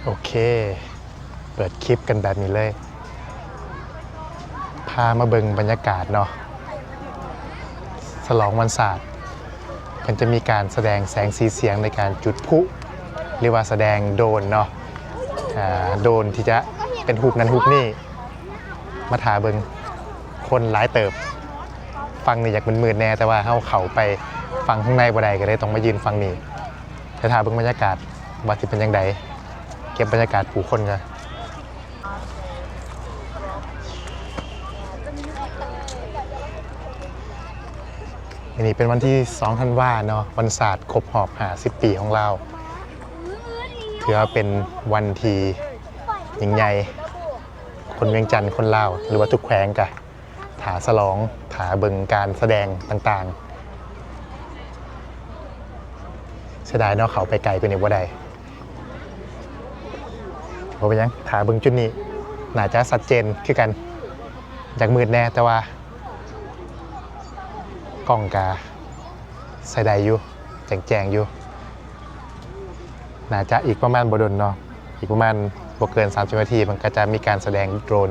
โอเคเปิดคลิปกันแบบนี้เลยพามาเบิ่งบรรยากาศเนาะฉลองวันศาสตร์มันจะมีการแสดงแสงสีเสียงในการจุดพลุหรือว่าแสดงโดรนเนาะโดรนที่จะเป็นฮูปนั้นฮูปนี่มาถาเบิ่งคนหลายเติบฟังนี่อยากมืดๆแน่แต่ว่าเข้าไปฟังข้างในบ่ได้ก็เลยต้องมายืนฟังนี่จะถาเบิ่งบรรยากาศว่าสิเป็นยังไงเก็บบรรยากาศผู้คนกันอันนี้เป็นวันที่2ธันวาคมเนาะวันศาสตร์ครบรอบ50 ปีของเราถือว่าเป็นวันที่ยิ่งใหญ่คนเวียงจันทร์คนลาวหรือว่าทุกแขวงกะถาฉลองถาเบิ่งการแสดงต่างๆเสียดายเนาะเขาไปไกลกว่านี้บ่ได้บ่เป็นยังถาเบิ่งจุดนี้น่าจะชัดเจนคือกันจากมืดแน่แต่ว่ากล้องกาใส่ได้อยู่แจ้งอยู่น่าจะอีกประมาณบ่ดนเนาะอีกประมาณบ่เกิน30 นาทีมันก็จะมีการแสดงโดรน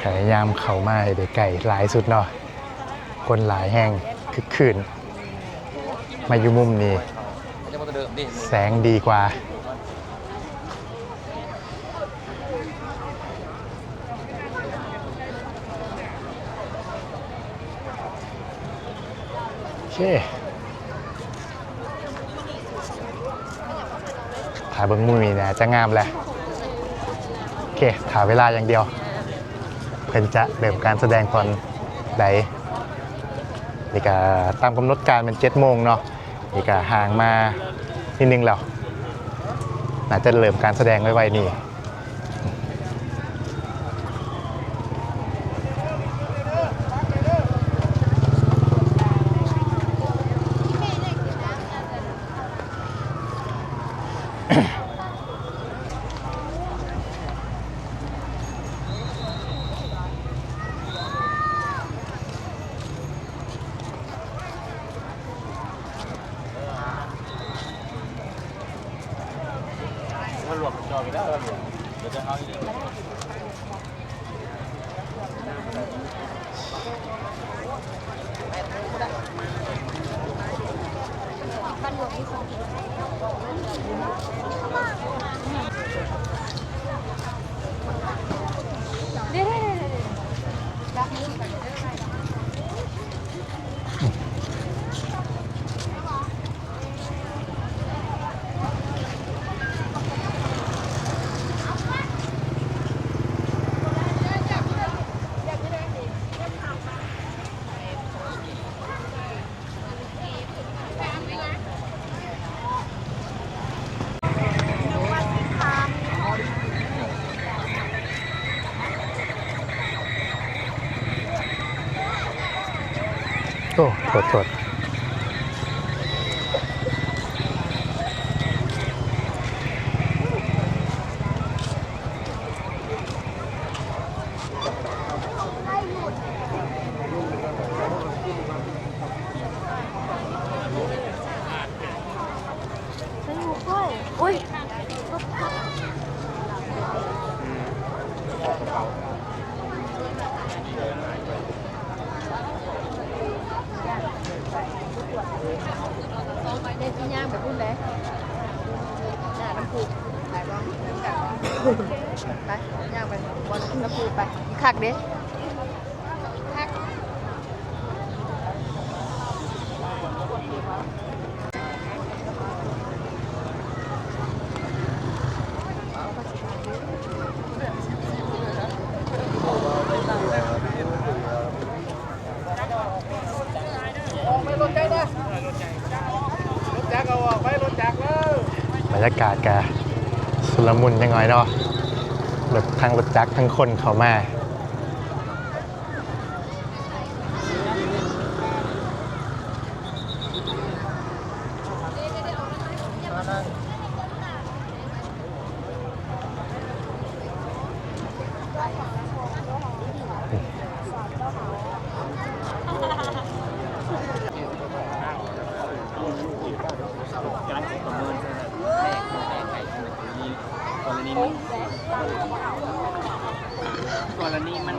พยายามเข้ามาได้ไกลหลายสุดเนาะคนหลายแห้งคึกคืนมาอยู่มุมนี้แสงดีกว่าโอเคถ่ายเบิ้งมุมนี้นะจะงามแหละโอเคถ่ายเวลาอย่างเดียวเพิ่นจะเริ่มการแสดงตอนใดนี่ก็ตามกำหนดการเป็น7 โมงเนาะนี่ก็ห่างมานิดนึงแล้วน่าจะเริ่มการแสดงไวๆนี่หลวมจอไปแล้วหลวมเดี๋ยวจะเอาอีกโอ้โทษอุ้ยเด็กย่างแบบพูดเลยย่างน้ำปูไปบ้างไปย่างไปบอลน้ำปูไปคักเด้คักบรรยากาศกะสุลมุนยังไงเนาะรถทั้งรถจักรทั้งคนเข้ามา การประเมินกรณีมัน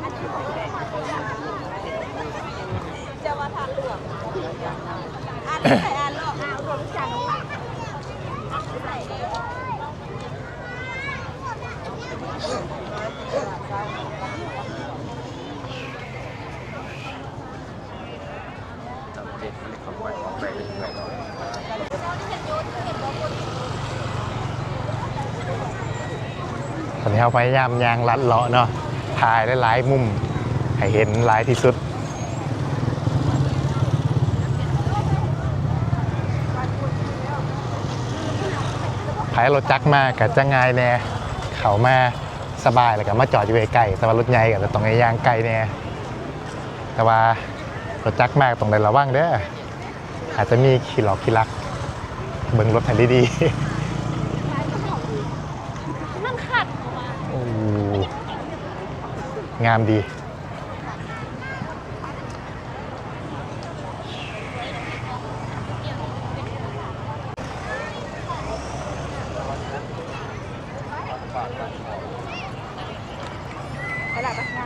จะมาทานเหลืองอ่านใส่อ่านหลอกอ่านรวมจังใส่เอง เด็ดมันเข้าไปของไปเรื่อยๆ ตอนนี้เราพยายามยางลัดเลาะเนาะถ่ายได้หลายมุมให้เห็นหลายที่สุดภายรถจักรมากับจะง่ายแน่เขามาสบายแล้วก็มาจอดอยู่ใกล้ๆแต่ว่ารถใหญ่ก็ต้องให้ยางไกลแน่แต่ว่ารถจักรมากตรงใดระวังเด้ออาจจะมีขี่หลอกขี่ลักเบิ่งรถให้ดีๆ นั่งขัด โอ้งามดี กระดาษปากกา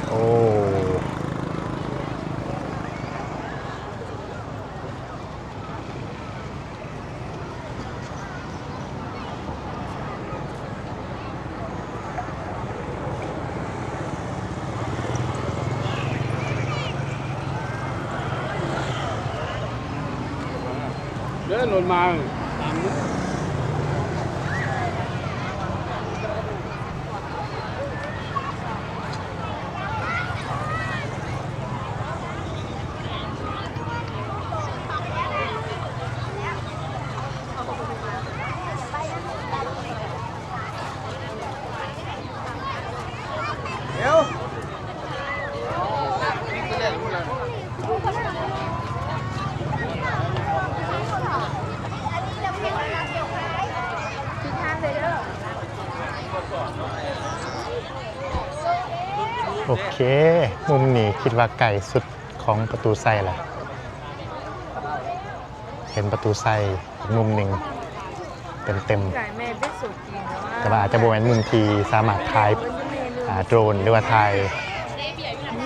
โอ้เดินลงมาตามนี้ คือทางเลยเด้อ โอเค มุมนี้คิดว่าไก่สุดของประตูไส้แหละเห็นประตูไส้อีกมุมหนึ่งเต็ม ไก่แม่เป็นสุดจริง ๆแต่ว่าอาจจะโบแมนมุมที่สามารถถ่ายโดรนหรือว่าถ่าย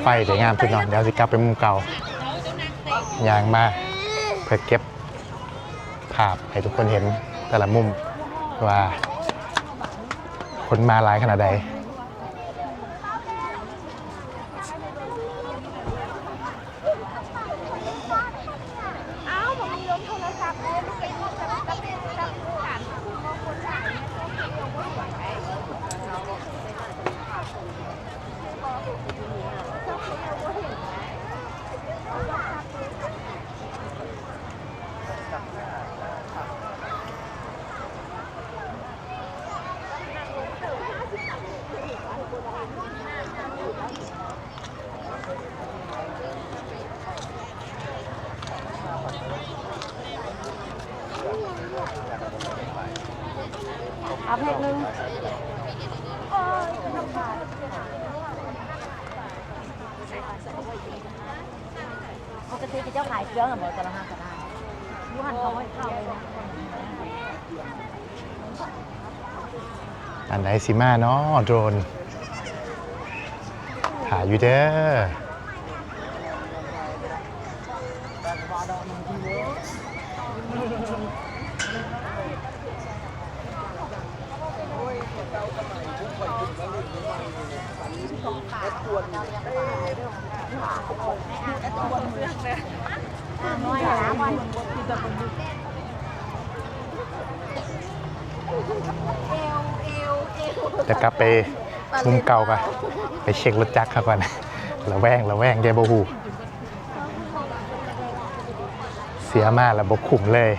ไฟสวยงามสุดเนาะเดี๋ยวสิกลับไปมุมเก่ายางมาเพื่อเก็บภาพให้ทุกคนเห็นแต่ละมุมว่าคนมาหลายขนาดใด อ้าวผมมีลมโทรศัพท์เลยไม่เป็นไรจะเป็นการมองคนจ่ายเนี่ยเขาเกี่ยวกับหัวใจเอาเพลงนึงปกติเจ้าขายเครื่องหรือจะละห้าก็ได้ยูหันเขาไม่เข้าเลยนะ อันไหนสิมาเนาะโดรนถ่ายอยู่เด้อจะกลับไปมุมเก่าปะไปเช็ครถจักรเขาก่อนระแวงแกบ่ฮู้เสียมากแล้วบ่คุ้มเลย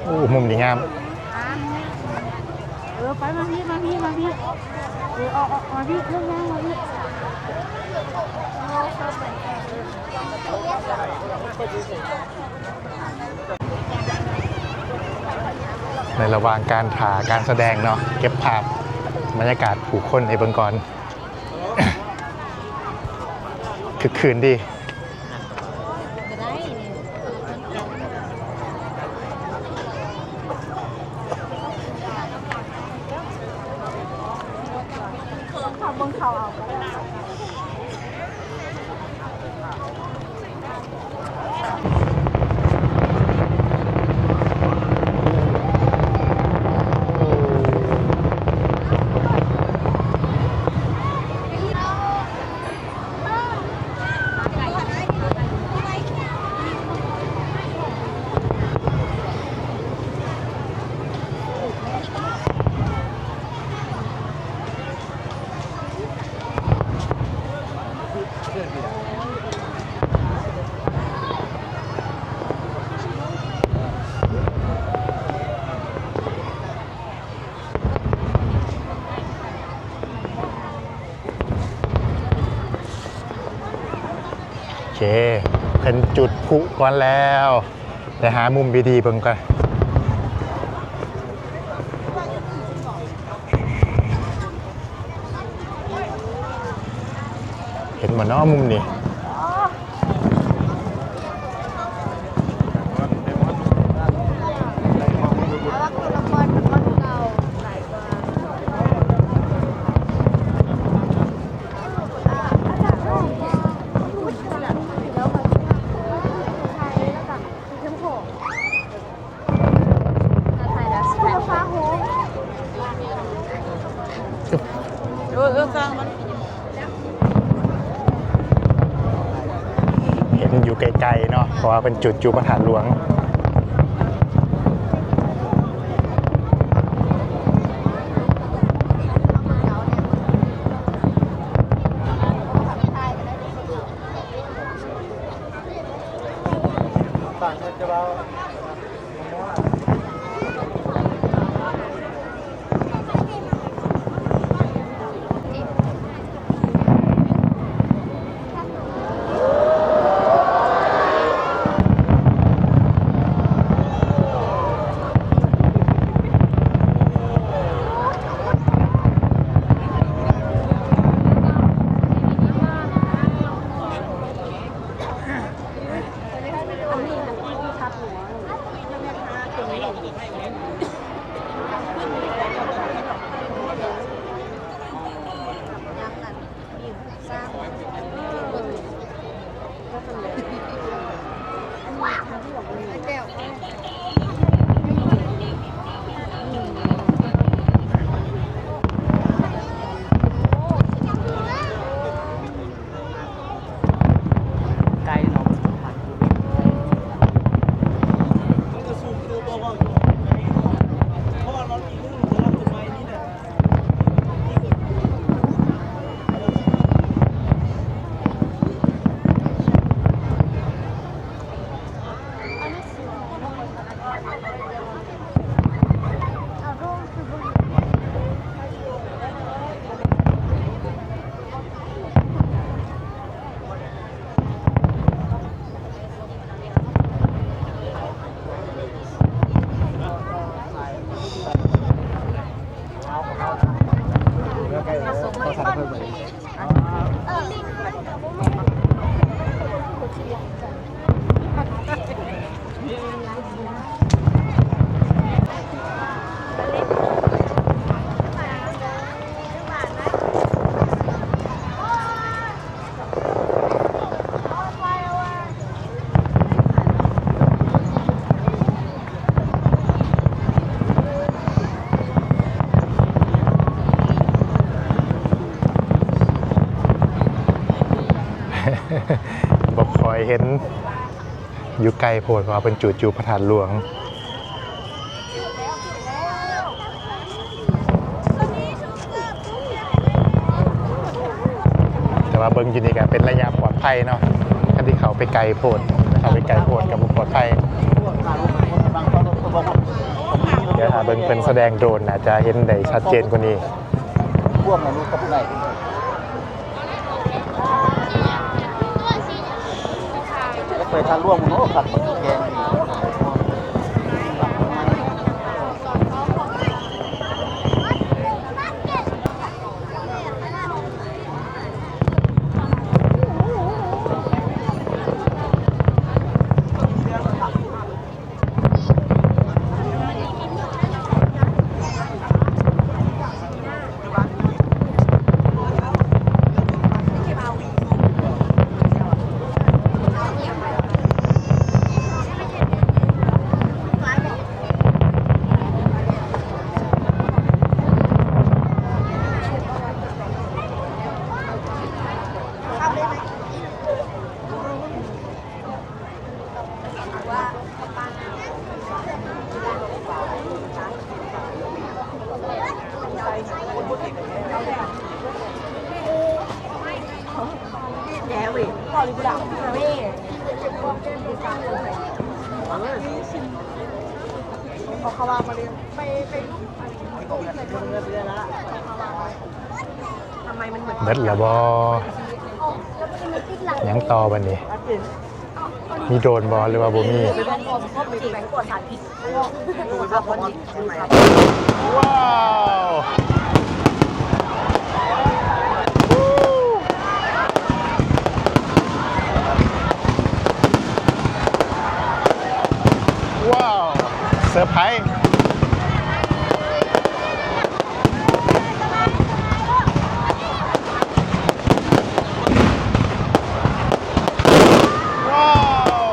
โอ้มุมดีงาม ไปมาพี่มาพี่เรื่องมาพี่ ในระหว่างการถ่าการแสดงเนาะเก็บภาพบรรยากาศผู้คนให้เบิ่งก่อน คือคืนดี ขับบนเขาเอาไปได้ โอเคเป็นจุดพลุก่อนแล้วเดี๋ยวหามุมดีๆเบิ่งก่อนเห็นหมดเนาะมุมนี้ ว่าคนละคนเก่าหลายกว่าแล้วมาไทยแล้วกับเข้มข้นไทยแล้วสีฟ้าโฮกลางมัน เห็นอยู่ไกลๆเนาะเพราะว่าเป็นจุดจูพระธาตุหลวงไกลเนาะ บอกคอยเห็นอยู่ไกลโพดเพราะว่าเป็นจุดจูพระธาตุหลวงแต่ว่าเบิ้งอยู่นี่ก็เป็นระยะปลอดภัยเนาะคันที่เขาไปไกลโพดเขาไปไกลโพดกับบุปลอดภัยเดี๋ยว ดี๋ยวหาเบิ่งเป็นแสดงโดรนอาจจะเห็นได้ชัดเจนกว่านี้ พวกนั้นก็ได้จะไปทานร่วมมันโอ้ผัดแกง พอเขาวางมาเรียนไปทำไมมันเหมือน เบิดละบ่ยังต่อบัดนี้ มีโดรนบ่หรือว่าบ่มี แบงก์กดสารพิษว้าวว้าวเซอร์ไพรส์ว้าว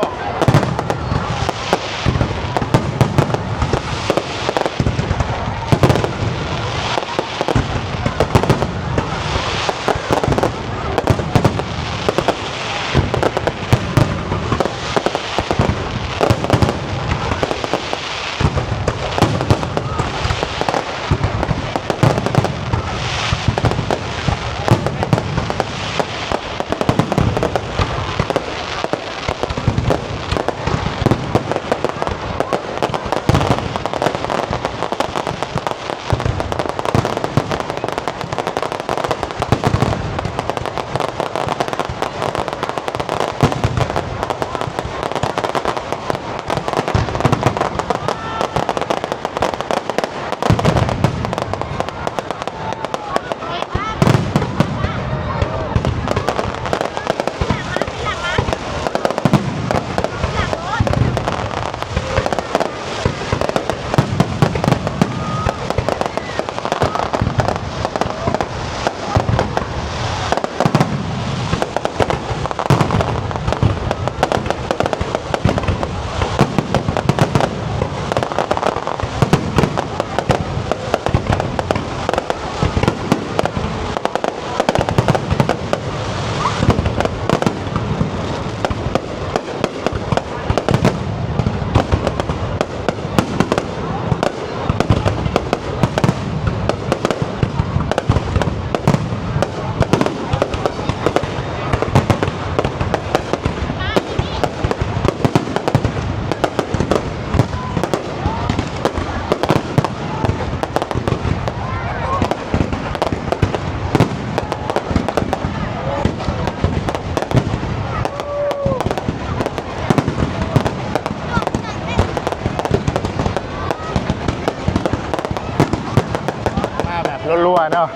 มาแบบรัวๆเนาะ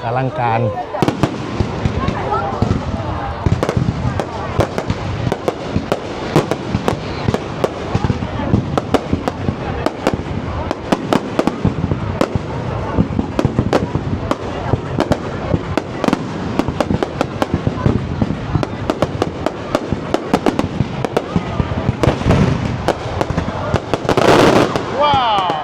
อลังการว้าว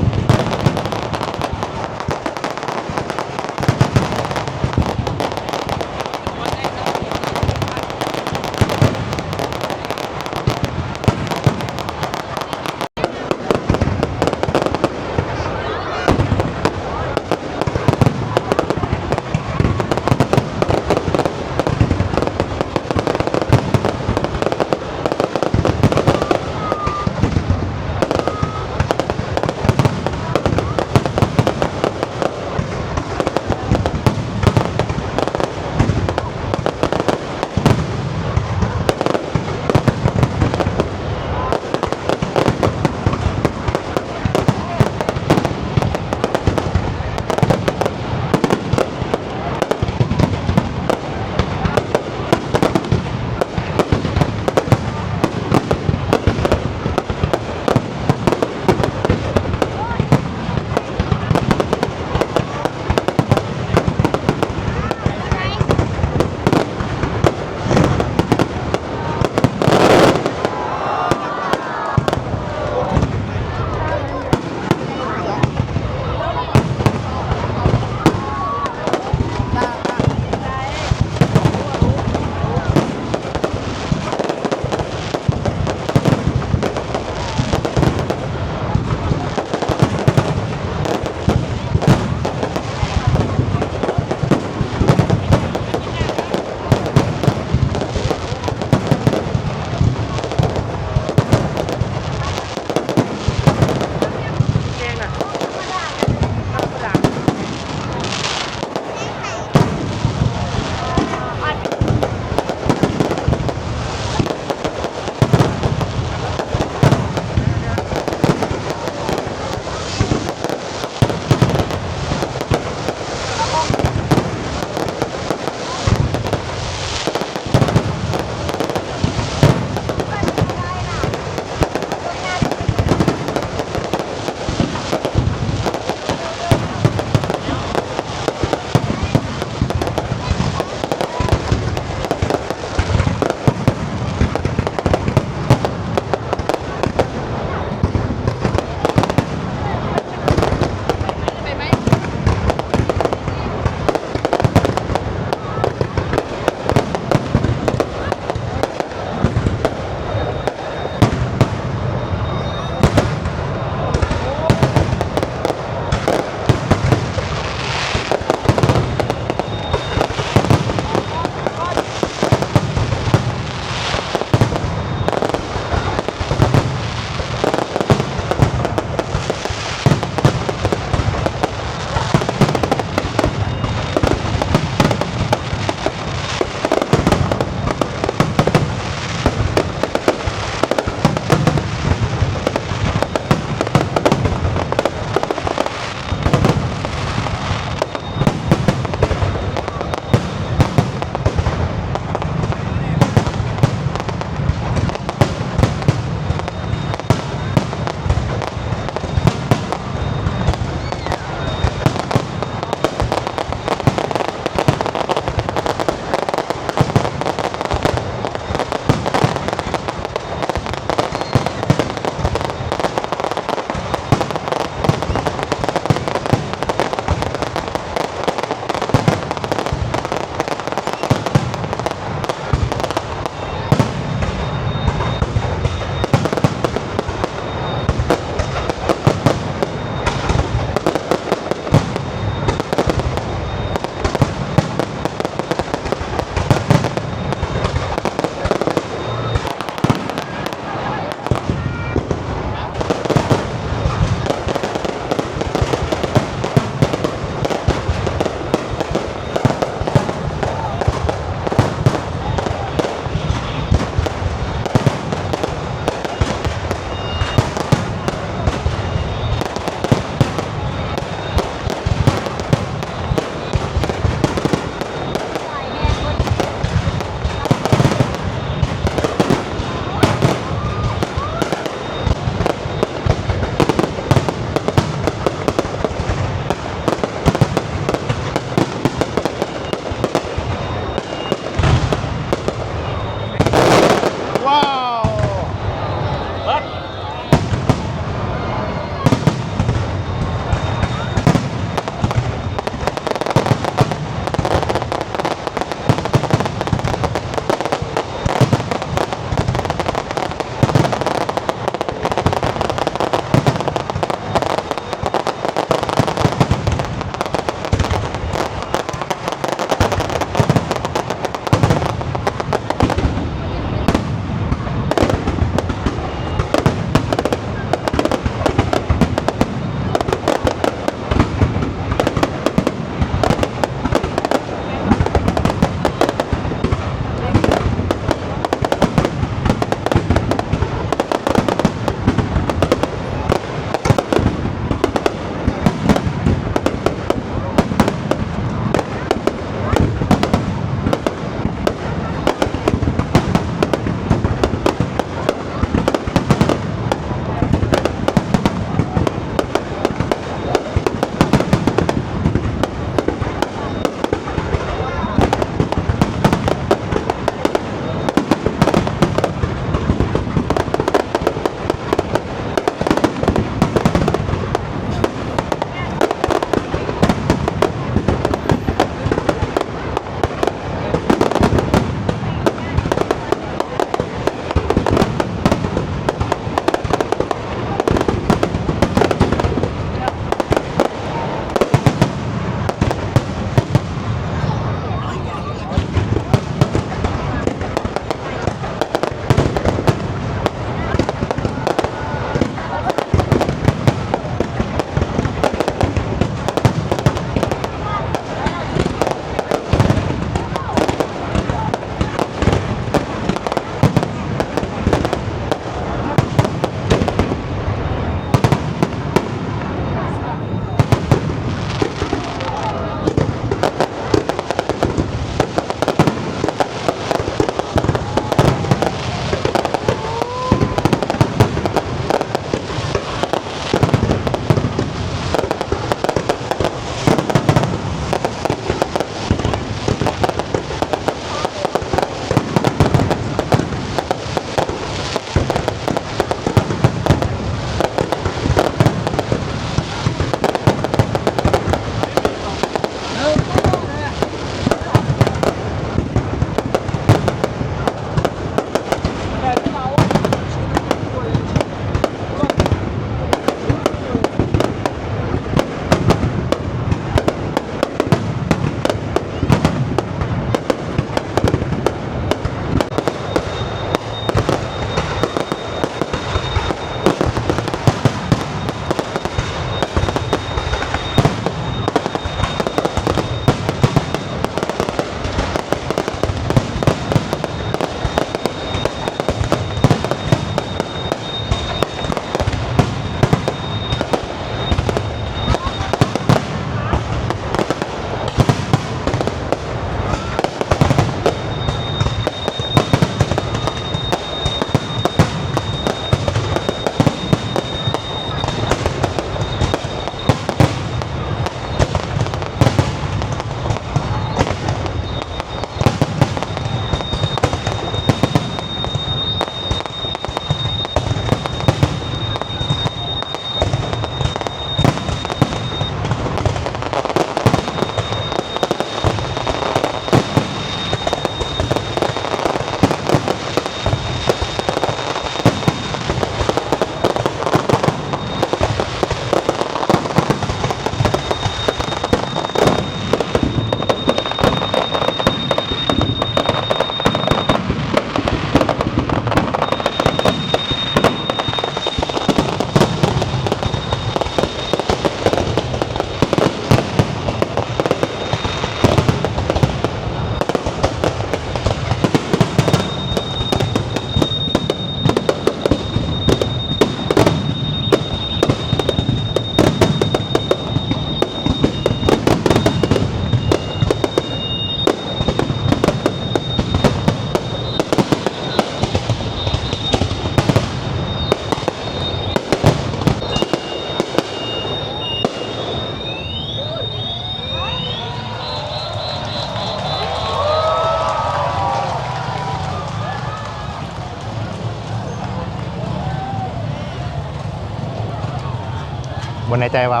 บนในใจว่า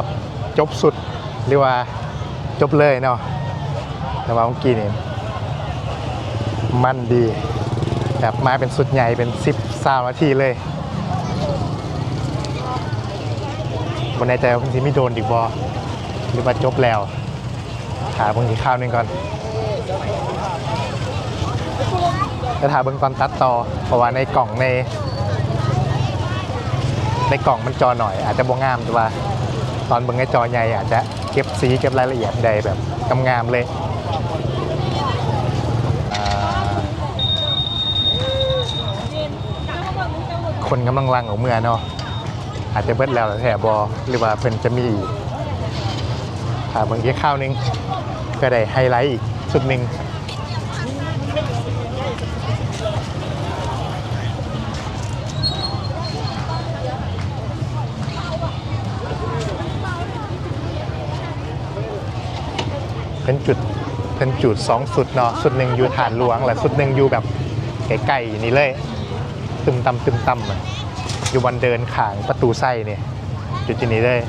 จบสุดหรือว่าจบเลยเนาะแต่ว่าเมื่อกี้นี่มันดีแบบมาเป็นสุดใหญ่เป็น10-20 นาทีเลยบนในใจว่าบางทีไม่โดนดิบอหรือว่าจบแล้วถามบางทีข้าวหนึงก่อนจะถามเบิ่งตอนตัดต่อเพราะว่าในกล่องในกล่องมันจอหน่อยอาจจะบ่งามแต่ว่าตอนเบิ่งในจอใหญ่อาจจะเก็บสีเก็บรายละเอียดได้แบบงามๆเลยคนกำลังลังออกเมื่อเนาะอาจจะเบิดแล้วแถบบอหรือว่าเพิ่นจะมีอีกถามเบิ่งแค่ข้าวหนึงก็ได้ไฮไลท์อีกสุดหนึ่งเป็นจุด2สุดเนาะสุดหนึ่งอยู่ฐานหลวงและสุดหนึ่งอยู่แบบไกลๆนี่เลยตึมตำอะอยู่บนเดินขางประตูไส้เนี่ยจุดนี้เลย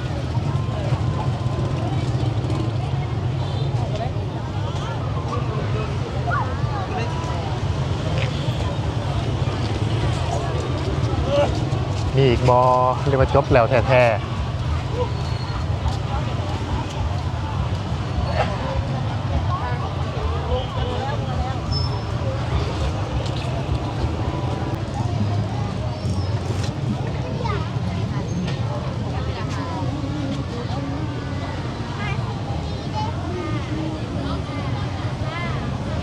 มีอีกบอเรียกว่าจบแล้วแท้ๆ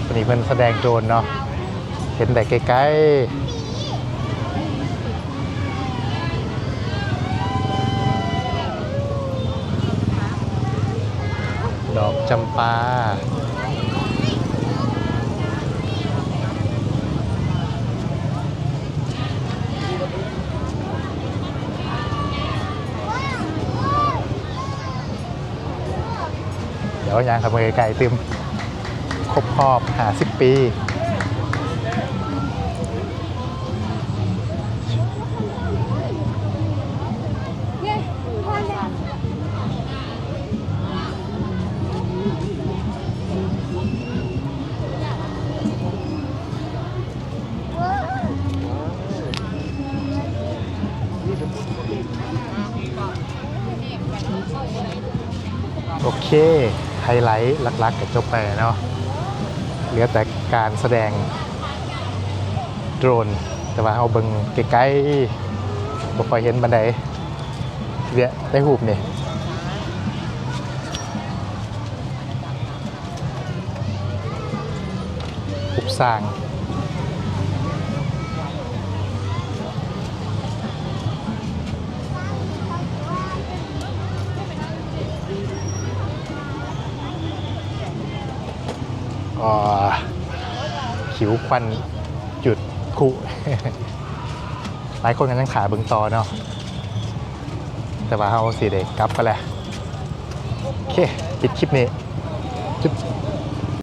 วันนี้เพิ่นแสดงโดรนเนาะเห็นแต่ไกลๆดอกจำปาเดี๋ยวยังขับไปไกลๆตึมครบรอบ50 ปีโอเคไฮไลท์หลักๆก็จบไปเนาะเหลือแต่การแสดงโดรนแต่ว่าเอาเบิ่งใกล้ๆบ่ค่อยเห็นบันไดเวียได้หูบนี่หูบสร้างขิวควันจุดคุ หลายคนกันยังขาเบิ่งต่อเนาะแต่ว่าเขาสีเด็กกลับไปแล้วโอเคปิดคลิปนี้จุ๊บ